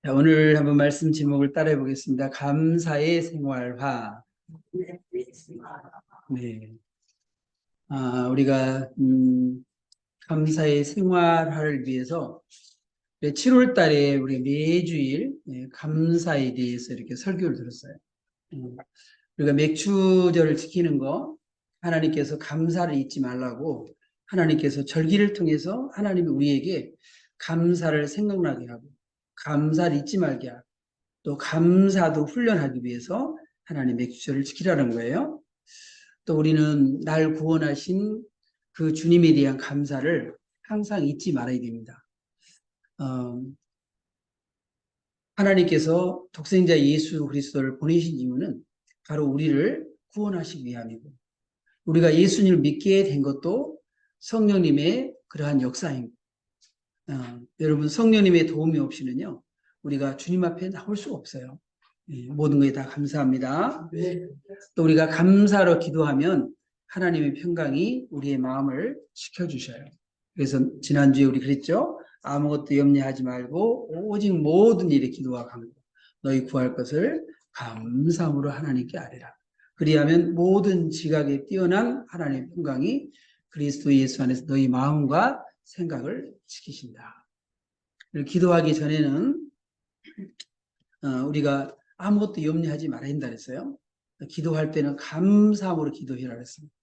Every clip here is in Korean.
자, 오늘 한번 말씀 제목을 따라해 보겠습니다. 감사의 생활화. 네. 우리가 감사의 생활화를 위해서 7월 달에 우리 매주일 감사에 대해서 이렇게 설교를 들었어요. 우리가 맥주절을 지키는 거, 하나님께서 감사를 잊지 말라고 하나님께서 절기를 통해서 하나님이 우리에게 감사를 생각나게 하고 감사를 잊지 말게 하고 또 감사도 훈련하기 위해서 하나님 맥주절을 지키라는 거예요. 또 우리는 날 구원하신 그 주님에 대한 감사를 항상 잊지 말아야 됩니다. 어, 하나님께서 독생자 예수 그리스도를 보내신 이유는 바로 우리를 구원하시기 위함이고, 우리가 예수님을 믿게 된 것도 성령님의 그러한 역사입니다. 여러분, 성령님의 도움이 없이는요, 우리가 주님 앞에 나올 수가 없어요. 모든 것에 다 감사합니다. 또 우리가 감사로 기도하면 하나님의 평강이 우리의 마음을 지켜주셔요. 그래서 지난주에 우리 그랬죠? 아무것도 염려하지 말고 오직 모든 일에 기도와 간구 너희 구할 것을 감사함으로 하나님께 아뢰라. 그리하면 모든 지각에 뛰어난 하나님의 평강이 그리스도 예수 안에서 너희 마음과 생각을 지키신다. 기도하기 전에는 우리가 아무것도 염려하지 말아야 한다 그랬어요. 기도할 때는 감사함으로 기도해라 그랬습니다.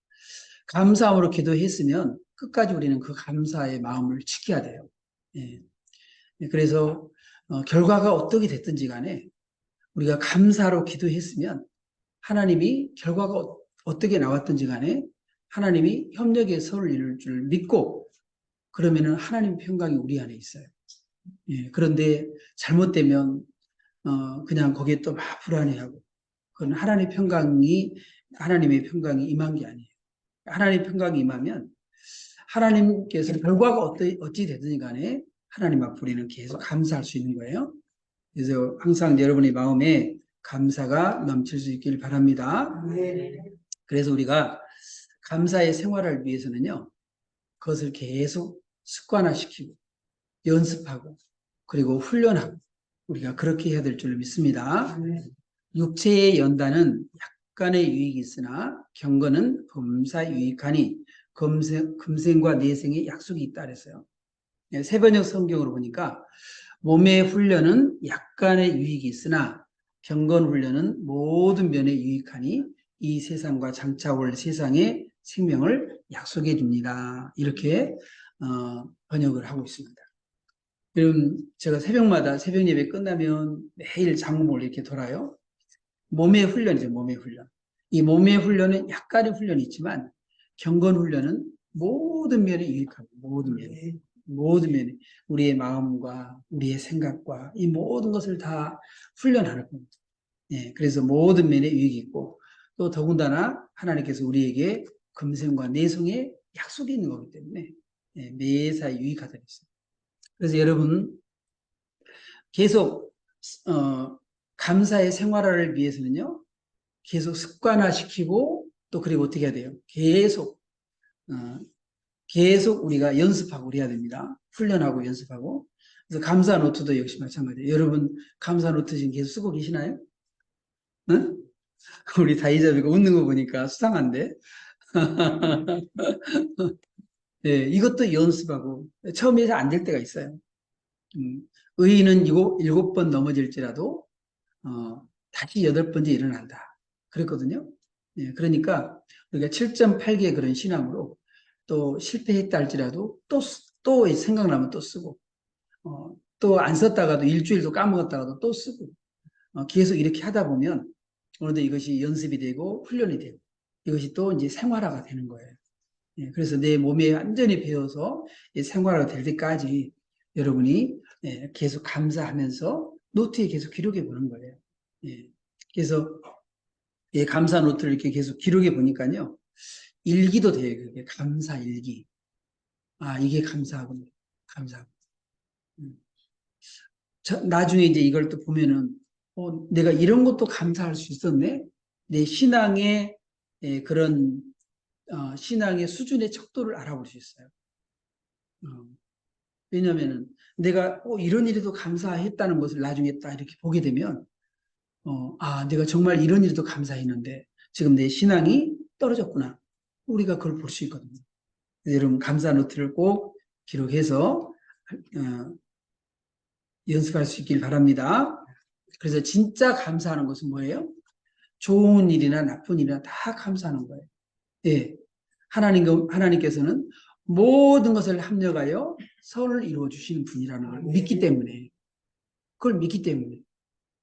감사함으로 기도했으면 끝까지 우리는 그 감사의 마음을 지켜야 돼요. 예. 그래서 결과가 어떻게 됐든지 간에 우리가 감사로 기도했으면 하나님이 결과가 어떻게 나왔든지 간에 하나님이 협력의 선을 이룰 줄 믿고 그러면은 하나님의 평강이 우리 안에 있어요. 예. 그런데 잘못되면 그냥 거기에 또 막 불안해하고 그건 하나님의 평강이 임한 게 아니에요. 하나님의 평강이 임하면 하나님께서 결과가 어찌 되든지 간에 하나님 앞에 우리는 계속 감사할 수 있는 거예요. 그래서 항상 여러분의 마음에 감사가 넘칠 수 있길 바랍니다. 그래서 우리가 감사의 생활을 위해서는요, 그것을 계속 습관화시키고 연습하고 그리고 훈련하고 우리가 그렇게 해야 될 줄 믿습니다. 육체의 연단은 약간의 유익이 있으나 경건은 범사 유익하니 금생과 내생의 약속이 있다 그랬어요. 세번역 성경으로 보니까 몸의 훈련은 약간의 유익이 있으나 경건 훈련은 모든 면에 유익하니 이 세상과 장차 올 세상의 생명을 약속해 줍니다. 이렇게 번역을 하고 있습니다. 그럼 제가 새벽마다 새벽 예배 끝나면 매일 장로를 이렇게 돌아요. 몸의 훈련이죠, 몸의 훈련. 이 몸의 훈련은 약간의 훈련이 있지만 경건 훈련은 모든 면에 유익하고 모든 면에 우리의 마음과 우리의 생각과 이 모든 것을 다 훈련하는 겁니다. 예, 그래서 모든 면에 유익이 있고 또 더군다나 하나님께서 우리에게 금생과 내성의 약속이 있는 거기 때문에 매사 유익하다 했어요. 그래서 여러분 계속 감사의 생활을 위해서는요, 계속 습관화시키고 또 그리고 어떻게 해야 돼요? 계속 우리가 연습하고 그래야 됩니다. 훈련하고 연습하고. 그래서 감사 노트도 역시 마찬가지예요. 여러분 감사 노트 지금 계속 쓰고 계시나요? 응? 우리 다이자비가 웃는 거 보니까 수상한데. 네, 이것도 연습하고 처음에서 안 될 때가 있어요. 의인은 일곱 번 넘어질지라도 다시 여덟 번째 일어난다. 그랬거든요. 예, 그러니까 우리가 7.8개 그런 신앙으로 또 실패했다 할지라도 또 생각나면 또 쓰고, 또 안 썼다가도 일주일도 까먹었다가도 또 쓰고, 계속 이렇게 하다 보면 어느덧 이것이 연습이 되고 훈련이 되고 이것이 또 이제 생활화가 되는 거예요. 예, 그래서 내 몸에 완전히 배워서 생활화가 될 때까지 여러분이 계속 감사하면서 노트에 계속 기록해 보는 거예요. 예, 그래서 감사 노트를 이렇게 계속 기록해 보니까요. 일기도 돼요. 그게 감사 일기. 이게 감사하군요. 감사하고. 나중에 이제 이걸 또 보면은, 내가 이런 것도 감사할 수 있었네? 내 신앙의 신앙의 수준의 척도를 알아볼 수 있어요. 어, 왜냐하면은 내가 이런 일에도 감사했다는 것을 나중에 딱 이렇게 보게 되면 내가 정말 이런 일에도 감사했는데 지금 내 신앙이 떨어졌구나. 우리가 그걸 볼 수 있거든요. 여러분 감사 노트를 꼭 기록해서 연습할 수 있길 바랍니다. 그래서 진짜 감사하는 것은 뭐예요? 좋은 일이나 나쁜 일이나 다 감사하는 거예요. 예. 하나님께서는 모든 것을 합력하여 선을 이루어 주시는 분이라는 걸 믿기 때문에, 그걸 믿기 때문에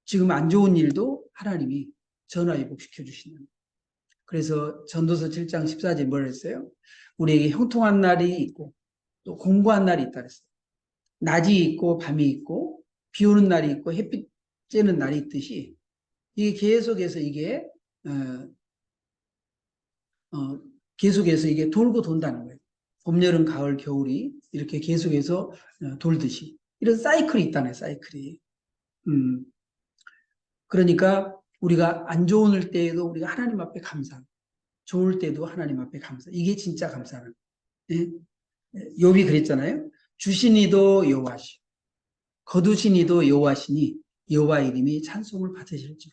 지금 안 좋은 일도 하나님이 전화위복시켜 주시는. 그래서 전도서 7장 14절에 뭐라 했어요? 우리에게 형통한 날이 있고 또 공고한 날이 있다 그랬어요. 낮이 있고 밤이 있고 비 오는 날이 있고 햇빛 쬐는 날이 있듯이 이게 계속해서 이게 계속해서 이게 돌고 돈다는 거예요. 봄, 여름, 가을, 겨울이 이렇게 계속해서 돌듯이 이런 사이클이 있다네, 사이클이. 그러니까 우리가 안 좋을 때에도 우리가 하나님 앞에 감사, 좋을 때도 하나님 앞에 감사. 이게 진짜 감사는. 예? 욥이 그랬잖아요. 주신 이도 여호와시, 거두신 이도 여호와시니 여호와 이름이 찬송을 받으실지.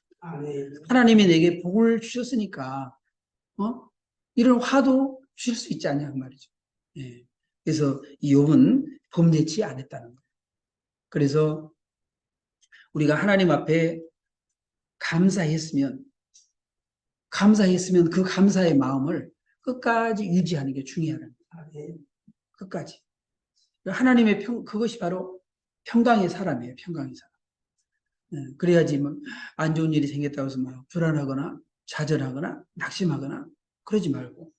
하나님이 내게 복을 주셨으니까 이런 화도 주실 수 있지 않냐 그 말이죠. 예. 그래서 이 욥은 범죄치 않았다는 거예요. 그래서 우리가 하나님 앞에 감사했으면 그 감사의 마음을 끝까지 유지하는 게 중요하다. 끝까지. 하나님의 그것이 바로 평강의 사람이에요. 평강의 사람. 예. 그래야지 뭐 안 좋은 일이 생겼다고 해서 막 불안하거나 좌절하거나 낙심하거나 그러지 말고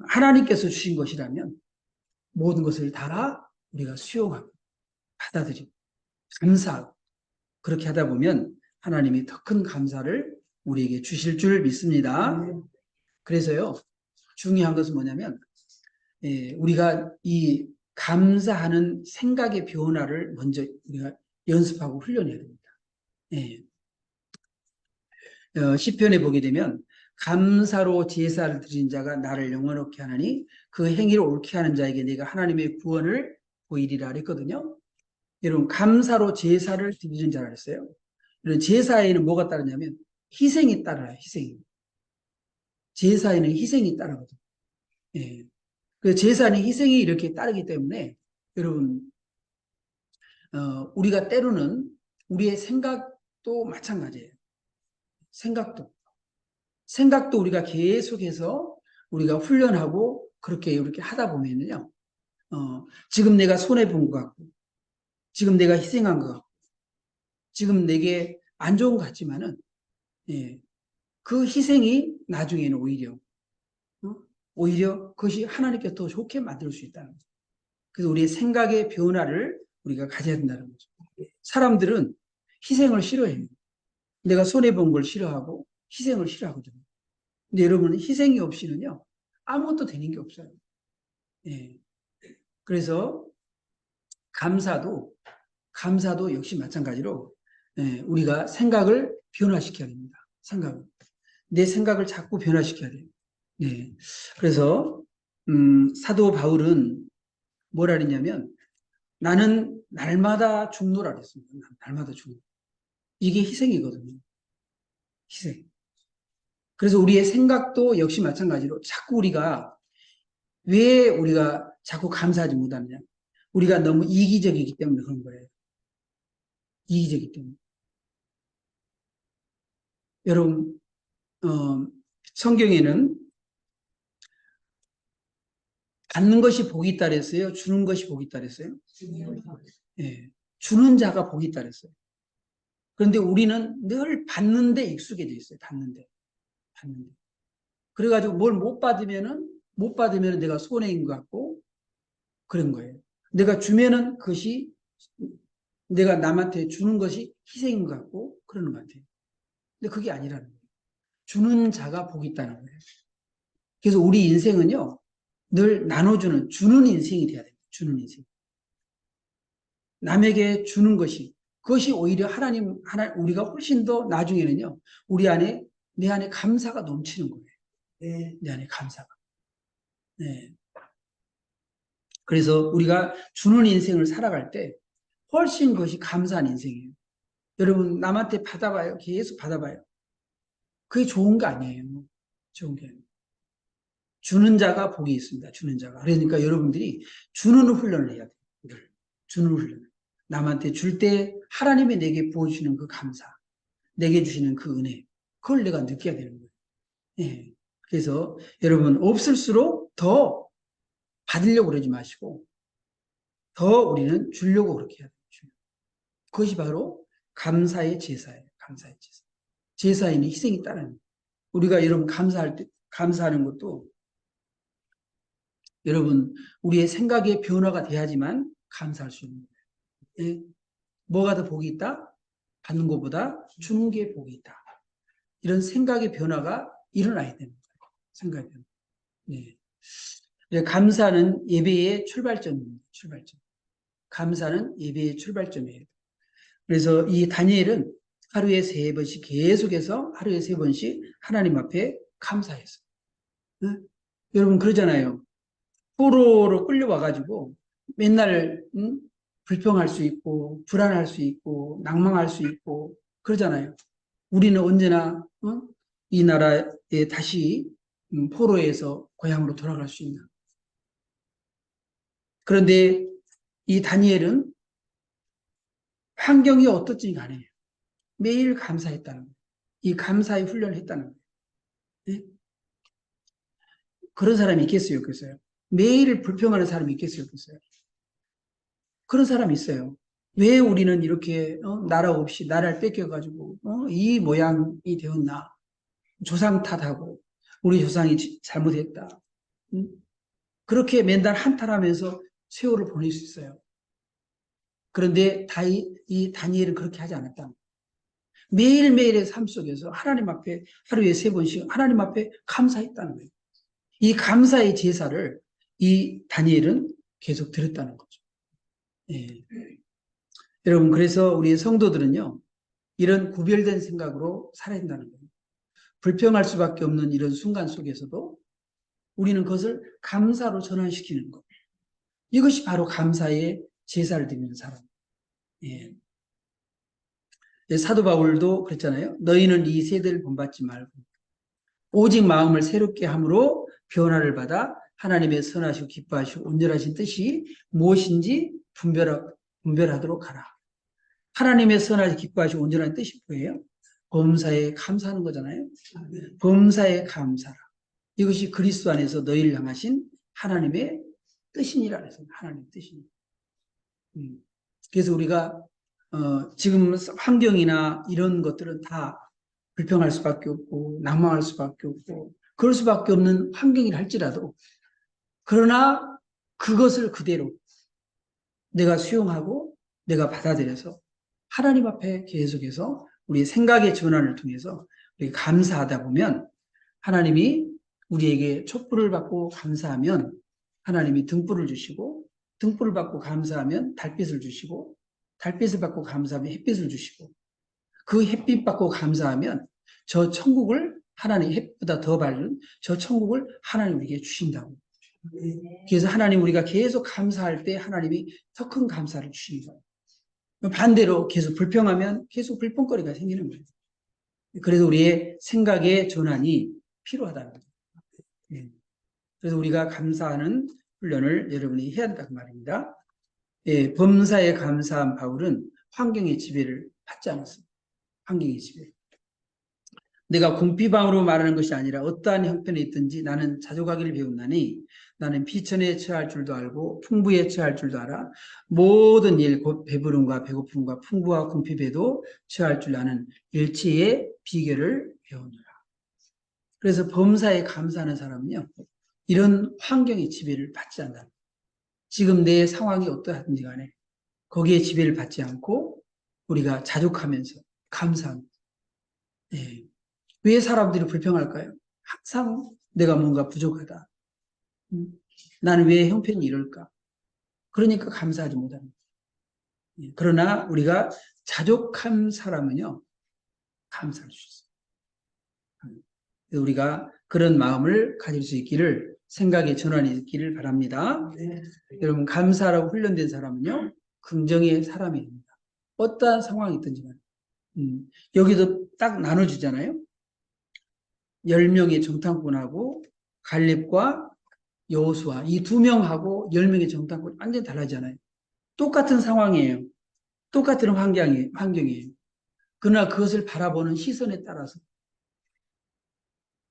하나님께서 주신 것이라면 모든 것을 다 우리가 수용하고 받아들이고 감사하고 그렇게 하다 보면 하나님이 더 큰 감사를 우리에게 주실 줄 믿습니다. 그래서요 중요한 것은 뭐냐면 우리가 이 감사하는 생각의 변화를 먼저 우리가 연습하고 훈련해야 됩니다. 시편에 보게 되면 감사로 제사를 드린 자가 나를 영원롭게 하나니 그 행위를 옳게 하는 자에게 내가 하나님의 구원을 보이리라 그랬거든요. 여러분 감사로 제사를 드리는 자라 그랬어요. 이런 제사에는 뭐가 따르냐면 희생이 따라요. 희생이. 제사에는 희생이 따르거든요. 예. 그 제사는 희생이 이렇게 따르기 때문에 여러분 우리가 때로는 우리의 생각도 마찬가지예요. 생각도 우리가 계속해서 우리가 훈련하고 그렇게 이렇게 하다 보면요. 지금 내가 손해본 것 같고, 지금 내가 희생한 것 같고, 지금 내게 안 좋은 것 같지만은, 그 희생이 나중에는 오히려 그것이 하나님께 더 좋게 만들 수 있다는 거죠. 그래서 우리의 생각의 변화를 우리가 가져야 된다는 거죠. 사람들은 희생을 싫어해요. 내가 손해본 걸 싫어하고 희생을 싫어하거든요. 근데 여러분 희생이 없이는요 아무것도 되는 게 없어요. 예. 그래서 감사도 역시 마찬가지로 우리가 생각을 변화시켜야 됩니다. 내 생각을 자꾸 변화시켜야 돼요. 예. 그래서 사도 바울은 뭐라 그랬냐면 나는 날마다 죽노라 그랬습니다. 날마다 죽노. 이게 희생이거든요. 희생. 그래서 우리의 생각도 역시 마찬가지로 자꾸 왜 우리가 자꾸 감사하지 못하느냐. 우리가 너무 이기적이기 때문에 그런 거예요. 이기적이기 때문에. 여러분, 성경에는 받는 것이 복이 있다 그랬어요? 주는 것이 복이 있다 그랬어요? 예. 주는 자가 복이 있다 그랬어요. 그런데 우리는 늘 받는데 익숙해져 있어요. 받는데. 그래가지고 뭘 못 받으면은 내가 손해인 것 같고 그런 거예요. 내가 주면은 그것이 내가 남한테 주는 것이 희생인 것 같고 그러는 것 같아요. 근데 그게 아니라는 거예요. 주는 자가 복이 있다는 거예요. 그래서 우리 인생은요, 늘 나눠주는, 주는 인생이 돼야 돼요. 주는 인생. 남에게 주는 그것이 오히려 우리가 훨씬 더 나중에는요, 내 안에 감사가 넘치는 거예요. 내 안에 감사가. 네. 그래서 우리가 주는 인생을 살아갈 때 훨씬 그것이 감사한 인생이에요. 여러분, 남한테 받아봐요. 계속 받아봐요. 그게 좋은 거 아니에요. 좋은 게 아니에요. 주는 자가 복이 있습니다. 주는 자가. 그러니까 여러분들이 주는 훈련을 해야 돼요. 늘. 주는 훈련. 남한테 줄 때 하나님이 내게 부어주시는 그 감사, 내게 주시는 그 은혜, 그걸 내가 느껴야 되는 거예요. 예. 그래서 여러분, 없을수록 더 받으려고 그러지 마시고, 더 우리는 주려고 그렇게 해야 돼요. 그것이 바로 감사의 제사예요. 감사의 제사. 제사에는 희생이 따르는 거예요. 우리가 여러분 감사할 때, 감사하는 것도 여러분, 우리의 생각의 변화가 돼야지만 감사할 수 있는 거예요. 예? 뭐가 더 복이 있다? 받는 것보다 주는 게 복이 있다. 이런 생각의 변화가 일어나야 되는 거예요. 생각의 변화. 네. 감사는 예배의 출발점입니다. 출발점. 감사는 예배의 출발점이에요. 그래서 이 다니엘은 하루에 3번씩 계속해서 하루에 3번씩 하나님 앞에 감사했어요. 네? 여러분 그러잖아요. 포로로 끌려와가지고 맨날 불평할 수 있고 불안할 수 있고 낭망할 수 있고 그러잖아요. 우리는 언제나 이 나라에 다시 포로에서 고향으로 돌아갈 수 있나. 그런데 이 다니엘은 환경이 어떻든지 간에 매일 감사했다는 거예요. 이 감사의 훈련을 했다는 거예요. 네? 그런 사람이 있겠어요, 없겠어요? 매일 불평하는 사람이 있겠어요, 없겠어요? 그런 사람이 있어요. 왜 우리는 이렇게 나라 없이 나라를 뺏겨가지고 이 모양이 되었나? 조상 탓하고 우리 조상이 잘못했다. 그렇게 맨날 한탄하면서 세월을 보낼 수 있어요. 그런데 이 다니엘은 그렇게 하지 않았다. 매일매일의 삶 속에서 하나님 앞에 하루에 3번씩 하나님 앞에 감사했다는 거예요. 이 감사의 제사를 이 다니엘은 계속 드렸다는 거죠. 예. 여러분, 그래서 우리 성도들은요, 이런 구별된 생각으로 살아야 된다는 거예요. 불평할 수밖에 없는 이런 순간 속에서도 우리는 그것을 감사로 전환시키는 것. 이것이 바로 감사의 제사를 드리는 사람. 예. 사도 바울도 그랬잖아요. 너희는 이 세대를 본받지 말고 오직 마음을 새롭게 함으로 변화를 받아 하나님의 선하시고 기뻐하시고 온전하신 뜻이 무엇인지 분별하도록 하라. 하나님의 선하시고 기뻐하시고 온전한 뜻이 뭐예요? 범사에 감사하는 거잖아요. 범사에 감사라. 이것이 그리스도 안에서 너희를 향하신 하나님의 뜻이니라 그래서 하나님의 뜻이니. 그래서 우리가 지금 환경이나 이런 것들은 다 불평할 수밖에 없고 낭망할 수밖에 없고 그럴 수밖에 없는 환경이라 할지라도 그러나 그것을 그대로 내가 수용하고 내가 받아들여서 하나님 앞에 계속해서 우리 생각의 전환을 통해서 우리 감사하다 보면 하나님이 우리에게 촛불을 받고 감사하면 하나님이 등불을 주시고 등불을 받고 감사하면 달빛을 주시고 달빛을 받고 감사하면 햇빛을 주시고 그 햇빛 받고 감사하면 저 천국을 하나님 햇보다 더 밝은 저 천국을 하나님 우리에게 주신다고. 그래서 하나님 우리가 계속 감사할 때 하나님이 더 큰 감사를 주시는 거예요. 반대로 계속 불평하면 계속 불평거리가 생기는 거예요. 그래서 우리의 생각의 전환이 필요하다는 거예요. 그래서 우리가 감사하는 훈련을 여러분이 해야 된다는 말입니다. 예, 범사에 감사한 바울은 환경의 지배를 받지 않았습니다. 환경의 지배. 내가 궁핍함으로 말하는 것이 아니라 어떠한 형편에 있든지 나는 자족하기를 배웠나니 나는 비천에 처할 줄도 알고 풍부에 처할 줄도 알아 모든 일 곧 배부름과 배고픔과 풍부와 궁핍에도 처할 줄 아는 일치의 비결을 배우느라. 그래서 범사에 감사하는 사람은요 이런 환경의 지배를 받지 않는다. 지금 내 상황이 어떠하든지 간에 거기에 지배를 받지 않고 우리가 자족하면서 감사합니다. 네. 왜 사람들이 불평할까요? 항상 내가 뭔가 부족하다. 나는 왜 형편이 이럴까? 그러니까 감사하지 못합니다. 그러나 우리가 자족한 사람은요, 감사할 수 있어요. 우리가 그런 마음을 가질 수 있기를, 생각의 전환이 있기를 바랍니다. 여러분, 감사라고 훈련된 사람은요, 긍정의 사람이 됩니다. 어떠한 상황이 있든지 간에. 여기도 딱 나눠주잖아요. 10명의 정탐꾼하고 갈렙과 여호수아, 이 2명하고 10명의 정탐꾼 완전히 달라지잖아요. 똑같은 상황이에요. 똑같은 환경이에요. 그러나 그것을 바라보는 시선에 따라서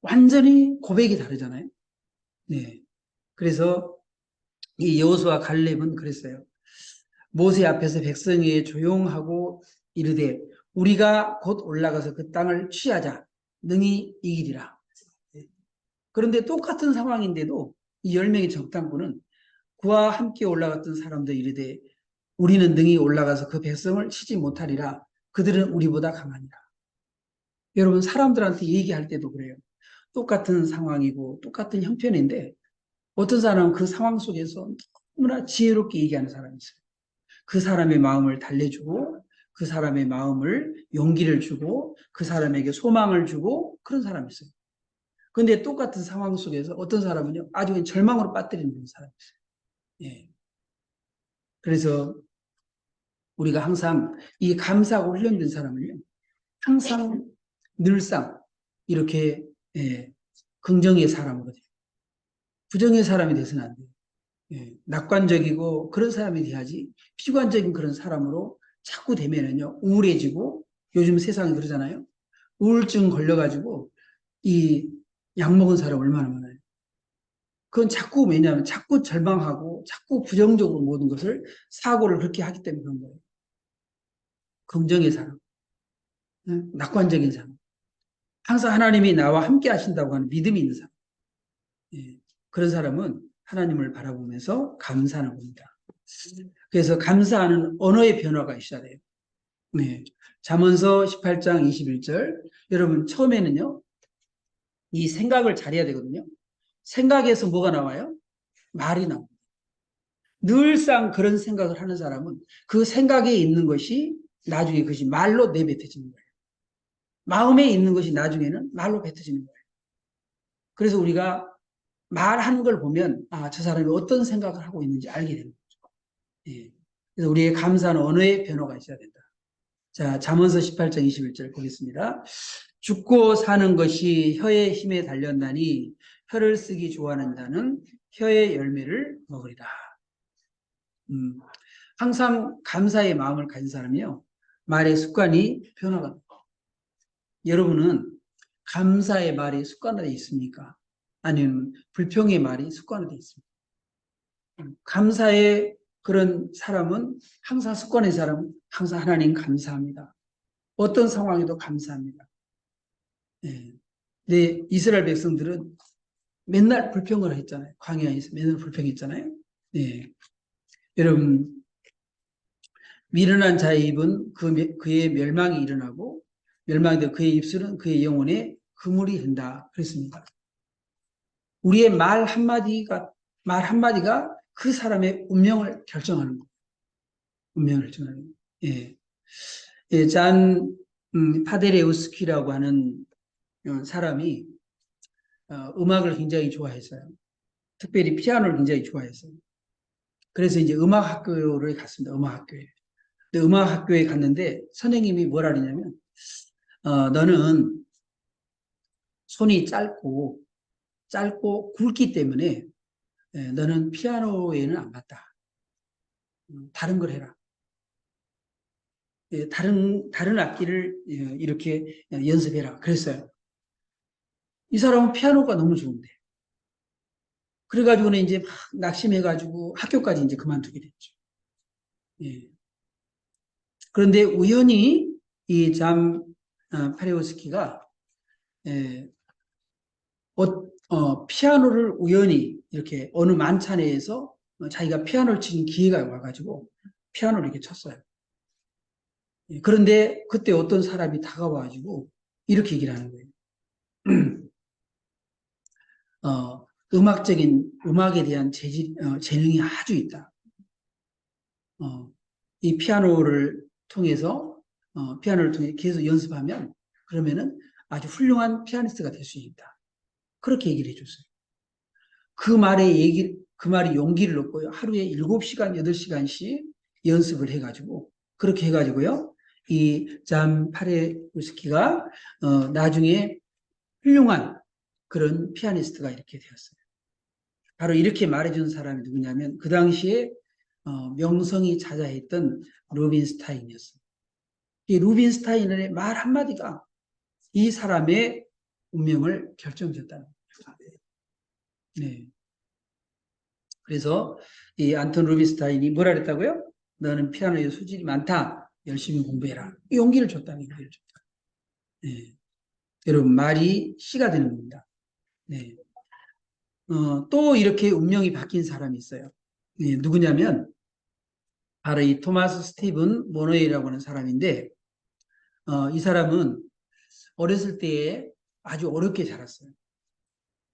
완전히 고백이 다르잖아요. 네. 그래서 이 여호수아 갈렙은 그랬어요. 모세 앞에서 백성에게 조용하고 이르되 우리가 곧 올라가서 그 땅을 취하자. 능히 이기리라. 그런데 똑같은 상황인데도 이 10명의 정탐꾼은 그와 함께 올라갔던 사람들 이르되 우리는 능히 올라가서 그 백성을 치지 못하리라. 그들은 우리보다 강하니라. 여러분, 사람들한테 얘기할 때도 그래요. 똑같은 상황이고 똑같은 형편인데 어떤 사람은 그 상황 속에서 너무나 지혜롭게 얘기하는 사람이 있어요. 그 사람의 마음을 달래주고 그 사람의 마음을 용기를 주고 그 사람에게 소망을 주고 그런 사람이 있어요. 그런데 똑같은 상황 속에서 어떤 사람은요, 아주 그냥 절망으로 빠뜨리는 사람이 있어요. 예. 그래서 우리가 항상 이 감사하고 훈련된 사람은요, 항상 늘상 이렇게 긍정의 사람으로 돼요. 부정의 사람이 돼서는 안 돼요. 낙관적이고 그런 사람이 돼야지 비관적인 그런 사람으로 자꾸 되면은요, 우울해지고 요즘 세상이 그러잖아요. 우울증 걸려가지고 이 약 먹은 사람 얼마나 많아요. 그건 자꾸 왜냐하면 자꾸 절망하고 자꾸 부정적으로 모든 것을 사고를 그렇게 하기 때문에 그런 거예요. 긍정의 사람, 낙관적인 사람, 항상 하나님이 나와 함께 하신다고 하는 믿음이 있는 사람. 그런 사람은 하나님을 바라보면서 감사하는 겁니다. 그래서 감사하는 언어의 변화가 있어야 돼요. 네. 잠언서 18장 21절. 여러분, 처음에는요, 이 생각을 잘해야 되거든요. 생각에서 뭐가 나와요? 말이 나옵니다. 늘상 그런 생각을 하는 사람은 그 생각에 있는 것이 나중에 그것이 말로 내뱉어지는 거예요. 마음에 있는 것이 나중에는 말로 뱉어지는 거예요. 그래서 우리가 말하는 걸 보면, 아, 저 사람이 어떤 생각을 하고 있는지 알게 되는 거죠. 예. 그래서 우리의 감사는 언어의 변화가 있어야 된다. 자, 잠언서 18장 21절 보겠습니다. 죽고 사는 것이 혀의 힘에 달렸나니 혀를 쓰기 좋아하는 자는 혀의 열매를 먹으리라. 항상 감사의 마음을 가진 사람이요, 말의 습관이 변화가 됩니다. 여러분은 감사의 말이 습관화되어 있습니까? 아니면 불평의 말이 습관화되어 있습니까? 감사의 그런 사람은 항상 습관의 사람은 항상 하나님 감사합니다. 어떤 상황에도 감사합니다. 네. 근데 이스라엘 백성들은 맨날 불평을 했잖아요. 광야에서 맨날 불평했잖아요. 네. 여러분, 미련한 자의 입은 그의 멸망이 일어나고 멸망된 그의 입술은 그의 영혼에 그물이 된다. 그랬습니다. 우리의 말 한마디가 그 사람의 운명을 결정하는 거예요. 운명을 결정하는 거예요. 예. 예, 잔 파데레우스키라고 하는 사람이 음악을 굉장히 좋아했어요. 특별히 피아노를 굉장히 좋아했어요. 그래서 이제 음악학교를 갔습니다. 음악학교에. 근데 음악학교에 갔는데 선생님이 뭐라 그러냐면, 너는 손이 짧고 굵기 때문에 너는 피아노에는 안 맞다. 다른 걸 해라. 다른 악기를 이렇게 연습해라. 그랬어요. 이 사람은 피아노가 너무 좋은데. 그래가지고는 이제 막 낙심해가지고 학교까지 이제 그만두게 됐죠. 예. 그런데 우연히 이 파레오스키가 피아노를 우연히 이렇게 어느 만찬회에서 자기가 피아노를 치는 기회가 와가지고 피아노를 이렇게 쳤어요. 예. 그런데 그때 어떤 사람이 다가와가지고 이렇게 얘기를 하는 거예요. 음악에 대한 재능이 아주 있다. 이 피아노를 통해 계속 연습하면 그러면은 아주 훌륭한 피아니스트가 될 수 있다. 그렇게 얘기를 해줬어요. 그 말이 용기를 얻고요. 하루에 7시간, 8시간씩 연습을 해가지고, 그렇게 해가지고요. 이 잠 파레우스키가 나중에 훌륭한 그런 피아니스트가 이렇게 되었어요. 바로 이렇게 말해준 사람이 누구냐면 그 당시에 명성이 자자했던 루빈스타인이었어요. 이 루빈스타인의 말 한마디가 이 사람의 운명을 결정짓다는 거예요. 네. 그래서 이 안톤 루빈스타인이 뭐라 그랬다고요? 너는 피아노에 소질이 많다. 열심히 공부해라. 용기를 줬다는 거예요. 네. 여러분 말이 씨가 되는 겁니다. 네. 또 이렇게 운명이 바뀐 사람이 있어요. 네, 누구냐면 바로 이 토마스 스티븐 모노이라고 하는 사람인데 이 사람은 어렸을 때에 아주 어렵게 자랐어요.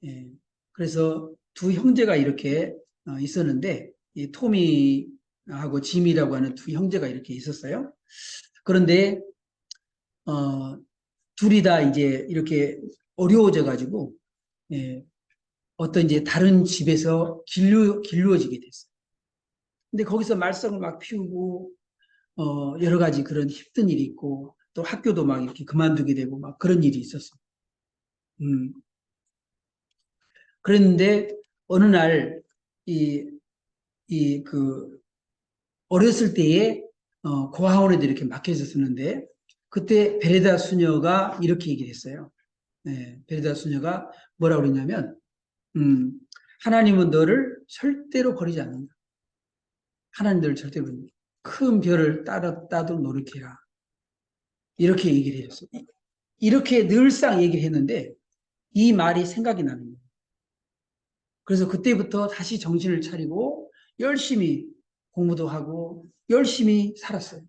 예, 그래서 두 형제가 이렇게 있었는데 이 토미하고 짐이라고 하는 두 형제가 이렇게 있었어요. 그런데 둘이 다 이제 이렇게 어려워져 가지고 예, 어떤 이제 다른 집에서 길루어지게 됐어요. 근데 거기서 말썽을 막 피우고 여러 가지 그런 힘든 일이 있고 또 학교도 막 이렇게 그만두게 되고 막 그런 일이 있었어요. 음, 그랬는데 어느 날 그 어렸을 때에 고아원에도 이렇게 막혀 있었는데 그때 베레다 수녀가 이렇게 얘기를 했어요. 네, 베레다 수녀가 뭐라고 그랬냐면 음, 하나님은 너를 절대로 버리지 않는다. 하나님 너를 절대로 버리지 않는다. 큰 별을 따도록 노력해라. 이렇게 얘기를 해줬어요. 이렇게 늘상 얘기를 했는데 이 말이 생각이 나는 거예요. 그래서 그때부터 다시 정신을 차리고 열심히 공부도 하고 열심히 살았어요.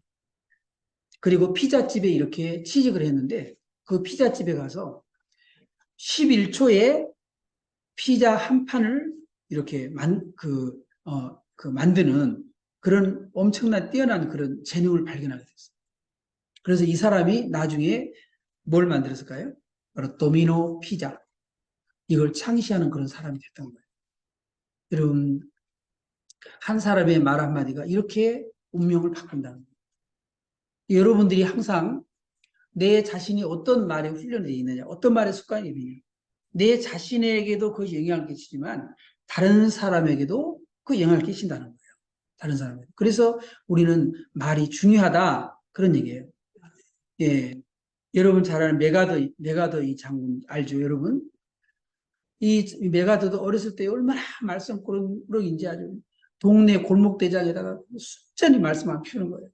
그리고 피자집에 이렇게 취직을 했는데 그 피자집에 가서 11초에 피자 한 판을 이렇게 만드는 그런 엄청난 뛰어난 그런 재능을 발견하게 됐어요. 그래서 이 사람이 나중에 뭘 만들었을까요? 바로 도미노 피자. 이걸 창시하는 그런 사람이 됐던 거예요. 여러분, 한 사람의 말 한마디가 이렇게 운명을 바꾼다는 거예요. 여러분들이 항상 내 자신이 어떤 말에 훈련되어 있느냐, 어떤 말에 습관이 있느냐, 내 자신에게도 그 영향을 끼치지만 다른 사람에게도 그 영향을 끼친다는 거예요. 다른 사람에게. 그래서 우리는 말이 중요하다. 그런 얘기예요. 예. 여러분 잘 아는 메가더 이 장군 알죠, 여러분? 이 메가더도 어렸을 때 얼마나 말썽꾸러기인지 아주 동네 골목대장에다가 순전히 말씀만 피우는 거예요.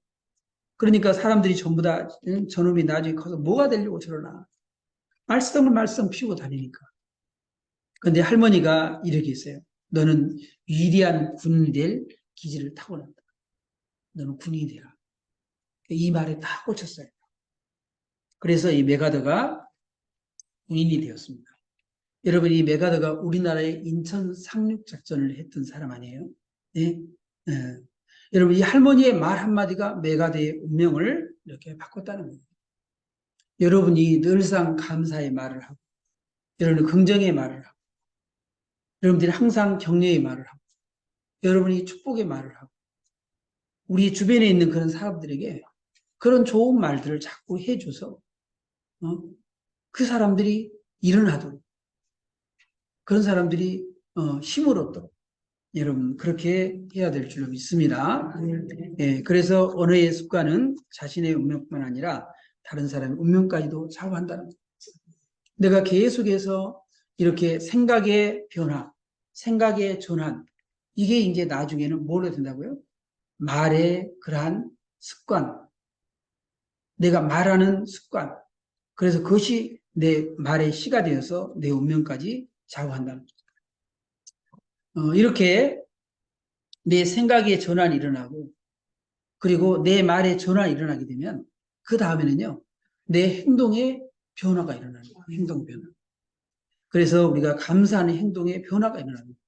그러니까 사람들이 전부 다 저놈이 나중에 커서 뭐가 되려고 저러나 말썽 피우고 다니니까. 근데 할머니가 이렇게 했어요. 너는 위대한 군인이 될 기질을 타고난다. 너는 군인이 되라. 이 말에 다 꽂혔어요. 그래서 이 메가더가 군인이 되었습니다. 여러분, 이 메가더가 우리나라의 인천 상륙작전을 했던 사람 아니에요? 네? 네. 여러분, 이 할머니의 말 한마디가 메가더의 운명을 이렇게 바꿨다는 거예요. 여러분이 늘상 감사의 말을 하고, 여러분이 긍정의 말을 하고, 여러분들이 항상 격려의 말을 하고, 여러분이 축복의 말을 하고, 우리 주변에 있는 그런 사람들에게 그런 좋은 말들을 자꾸 해줘서, 그 사람들이 일어나도록, 그런 사람들이 힘을 얻도록, 여러분 그렇게 해야 될 줄로 믿습니다. 예, 그래서 언어의 습관은 자신의 운명뿐만 아니라 다른 사람의 운명까지도 좌우한다는 거예요. 내가 계속해서 이렇게 생각의 변화, 생각의 전환, 이게 이제 나중에는 뭘로 된다고요? 말의 그러한 습관, 내가 말하는 습관. 그래서 그것이 내 말의 시가 되어서 내 운명까지 좌우한다는 거죠. 이렇게 내 생각의 전환이 일어나고 그리고 내 말의 전환이 일어나게 되면 그 다음에는요. 내 행동의 변화가 일어나는 거예요. 행동 변화. 그래서 우리가 감사하는 행동의 변화가 일어납니다.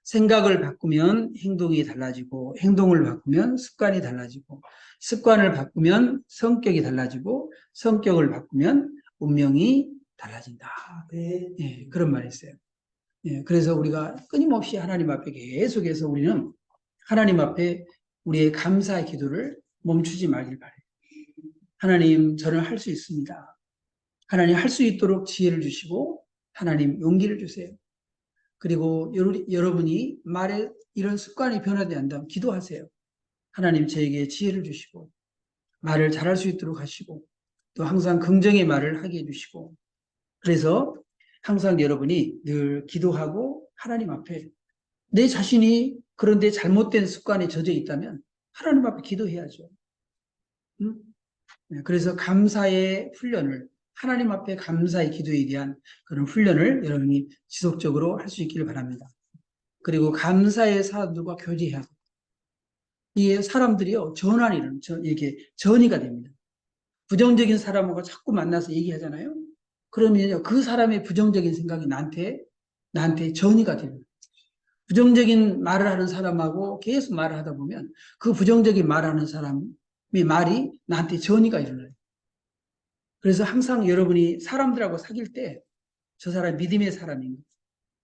생각을 바꾸면 행동이 달라지고 행동을 바꾸면 습관이 달라지고 습관을 바꾸면 성격이 달라지고 성격을 바꾸면 운명이 달라진다. 예, 그런 말이 있어요. 예, 그래서 우리가 끊임없이 하나님 앞에 계속해서 우리는 하나님 앞에 우리의 감사의 기도를 멈추지 말길 바래요. 하나님, 저는 할 수 있습니다. 하나님 할 수 있도록 지혜를 주시고 하나님 용기를 주세요. 그리고 여러분이 말에 이런 습관이 변하지 않는다면 기도하세요. 하나님 저에게 지혜를 주시고 말을 잘할 수 있도록 하시고 또 항상 긍정의 말을 하게 해주시고 그래서 항상 여러분이 늘 기도하고 하나님 앞에 내 자신이 그런데 잘못된 습관에 젖어 있다면 하나님 앞에 기도해야죠. 응? 그래서 감사의 훈련을 하나님 앞에 감사의 기도에 대한 그런 훈련을 여러분이 지속적으로 할 수 있기를 바랍니다. 그리고 감사의 사람들과 교제해야 합니다. 이 사람들이요 전환이는 이렇게 전이가 됩니다. 부정적인 사람하고 자꾸 만나서 얘기하잖아요. 그러면요 그 사람의 부정적인 생각이 나한테 전이가 됩니다. 부정적인 말을 하는 사람하고 계속 말을 하다 보면 그 부정적인 말하는 사람의 말이 나한테 전이가 일어나요. 그래서 항상 여러분이 사람들하고 사귈 때 저 사람 믿음의 사람인가,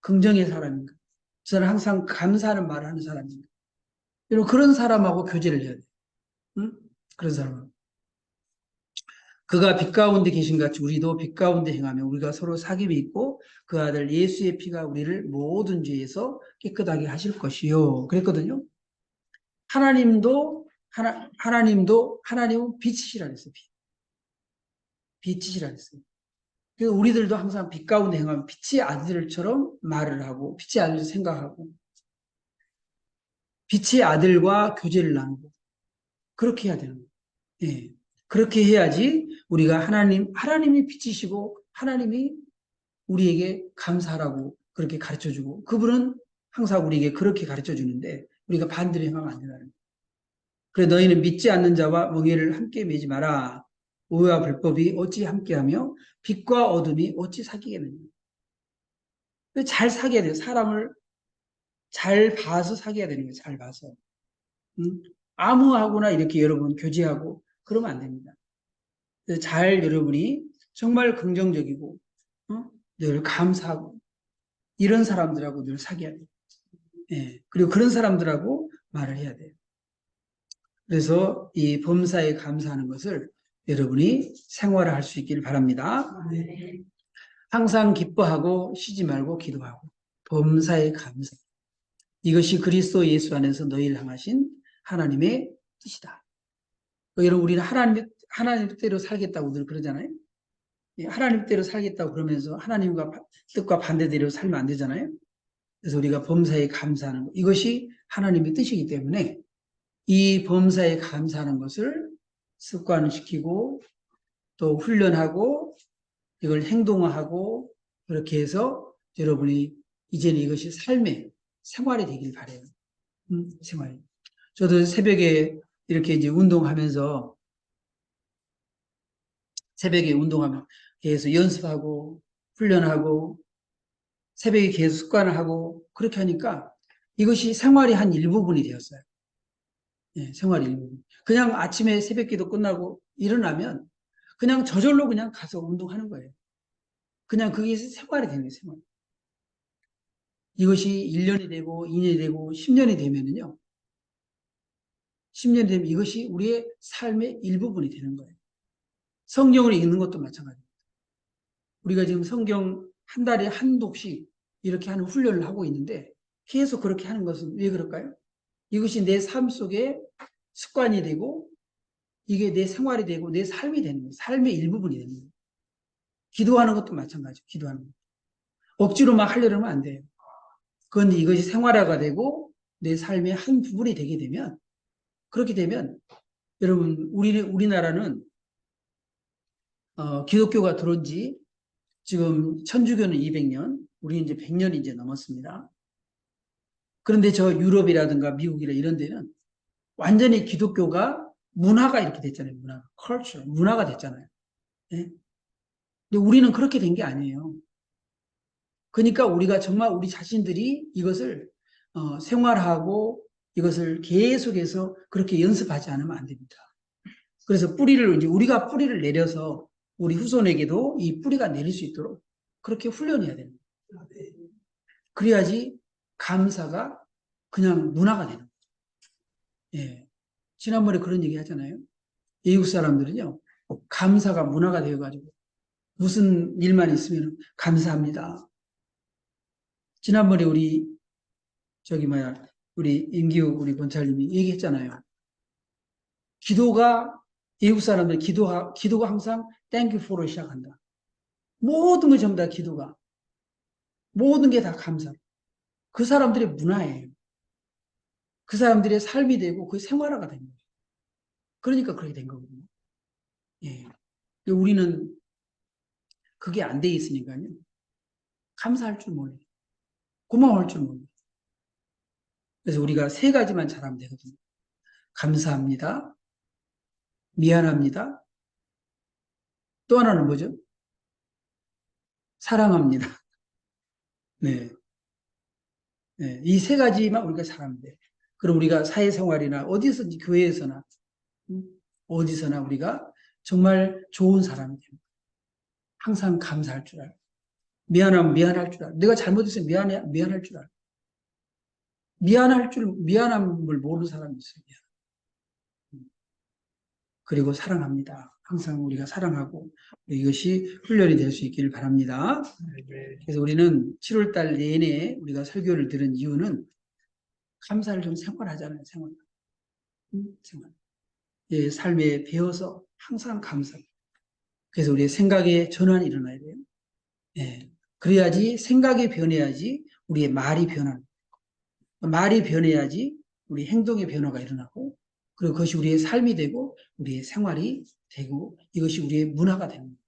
긍정의 사람인가, 저 사람 항상 감사하는 말을 하는 사람인가, 그런 사람하고 교제를 해야 돼요. 응? 그런 사람하고. 그가 빛 가운데 계신 같이 우리도 빛 가운데 행하며 우리가 서로 사귐이 있고 그 아들 예수의 피가 우리를 모든 죄에서 깨끗하게 하실 것이요. 그랬거든요. 하나님은 빛이시라 그랬어요. 빛이시라 그랬어요. 그래서 우리들도 항상 빛 가운데 행하면 빛의 아들처럼 말을 하고 빛의 아들 생각하고 빛의 아들과 교제를 나누고 그렇게 해야 되는 거예요. 예. 그렇게 해야지 우리가 하나님이 빛이시고 하나님이 우리에게 감사하라고 그렇게 가르쳐 주고 그분은 항상 우리에게 그렇게 가르쳐 주는데 우리가 반대로 행하면 안 된다는 거예요. 그래 너희는 믿지 않는 자와 멍에를 함께 매지 마라. 오해와 불법이 어찌 함께하며 빛과 어둠이 어찌 사귀겠느냐. 잘 사귀어야 돼요. 사람을 잘 봐서 사귀어야 되는 거예요. 잘 봐서. 아무하고나 이렇게 여러분 교제하고 그러면 안 됩니다. 잘 여러분이 정말 긍정적이고 늘 감사하고 이런 사람들하고 늘 사귀어야 돼요. 예. 그리고 그런 사람들하고 말을 해야 돼요. 그래서 이 범사에 감사하는 것을 여러분이 생활을 할 수 있기를 바랍니다. 항상 기뻐하고 쉬지 말고 기도하고 범사에 감사. 이것이 그리스도 예수 안에서 너희를 향하신 하나님의 뜻이다. 여러분 우리는 하나님 뜻대로 살겠다고 늘 그러잖아요. 하나님 뜻대로 살겠다고 그러면서 하나님과 뜻과 반대대로 살면 안 되잖아요. 그래서 우리가 범사에 감사하는 것 이것이 하나님의 뜻이기 때문에 이 범사에 감사하는 것을 습관시키고 또 훈련하고 이걸 행동화하고 그렇게 해서 여러분이 이제는 이것이 삶의 생활이 되길 바래요. 생활. 저도 새벽에 이렇게 이제 운동하면서 새벽에 운동하면 계속 연습하고 훈련하고 새벽에 계속 습관을 하고 그렇게 하니까 이것이 생활의 한 일부분이 되었어요. 예, 생활의 일부분. 그냥 아침에 새벽기도 끝나고 일어나면 그냥 저절로 그냥 가서 운동하는 거예요. 그냥 그게 생활이 되는 거예요, 생활. 이것이 1년이 되고 2년이 되고 10년이 되면은요. 10년이 되면 이것이 우리의 삶의 일부분이 되는 거예요. 성경을 읽는 것도 마찬가지입니다. 우리가 지금 성경 한 달에 한 독씩 이렇게 하는 훈련을 하고 있는데 계속 그렇게 하는 것은 왜 그럴까요? 이것이 내 삶 속에 습관이 되고 이게 내 생활이 되고 내 삶이 되는 거예요. 삶의 일부분이 되는 거예요. 기도하는 것도 마찬가지예요. 기도하는 것. 억지로 막 하려면 안 돼요. 그런데 이것이 생활화가 되고 내 삶의 한 부분이 되게 되면 그렇게 되면 여러분 우리나라는 기독교가 들어온 지 지금 천주교는 200년, 우리 이제 100년이 이제 넘었습니다. 그런데 저 유럽이라든가 미국이라 이런 데는 완전히 기독교가 문화가 이렇게 됐잖아요. 문화가. culture, 문화가 됐잖아요. 예? 근데 우리는 그렇게 된 게 아니에요. 그러니까 우리가 정말 우리 자신들이 이것을 생활하고 이것을 계속해서 그렇게 연습하지 않으면 안 됩니다. 그래서 우리가 뿌리를 내려서 우리 후손에게도 이 뿌리가 내릴 수 있도록 그렇게 훈련해야 됩니다. 그래야지 감사가 그냥 문화가 되는 거예요. 예. 지난번에 그런 얘기 하잖아요. 외국 사람들은요, 감사가 문화가 되어가지고 무슨 일만 있으면 감사합니다. 지난번에 우리 임기욱 우리 권찰님이 얘기했잖아요. 기도가 외국 사람들 기도가 항상 땡큐 포로 시작한다. 모든 게 전부 다 기도가 모든 게 다 감사. 그 사람들의 문화예요. 그 사람들의 삶이 되고 그 생활화가 된 거예요. 그러니까 그렇게 된 거거든요. 예. 우리는 그게 안 돼 있으니까요. 감사할 줄 몰라요. 고마워할 줄 몰라요. 그래서 우리가 세 가지만 잘하면 되거든요. 감사합니다. 미안합니다. 또 하나는 뭐죠? 사랑합니다. 네. 네. 이 세 가지만 우리가 잘하면 돼요. 그럼 우리가 사회생활이나 어디서든지 교회에서나 어디서나 우리가 정말 좋은 사람이 됩니다. 항상 감사할 줄 알고 미안하면 미안할 줄 알고 내가 잘못했으면 미안할 줄 알고 미안함을 모르는 사람이 있어요. 그리고 사랑합니다. 항상 우리가 사랑하고 이것이 훈련이 될 수 있기를 바랍니다. 그래서 우리는 7월달 내내 우리가 설교를 들은 이유는 감사를 좀 생활하잖아요. 생활. 예, 삶에 배워서 항상 감사. 그래서 우리의 생각의 전환이 일어나야 돼요. 예. 그래야지 생각이 변해야지 우리의 말이 변하는. 말이 변해야지 우리 행동의 변화가 일어나고 그리고 그것이 우리의 삶이 되고 우리의 생활이 되고 이것이 우리의 문화가 됩니다.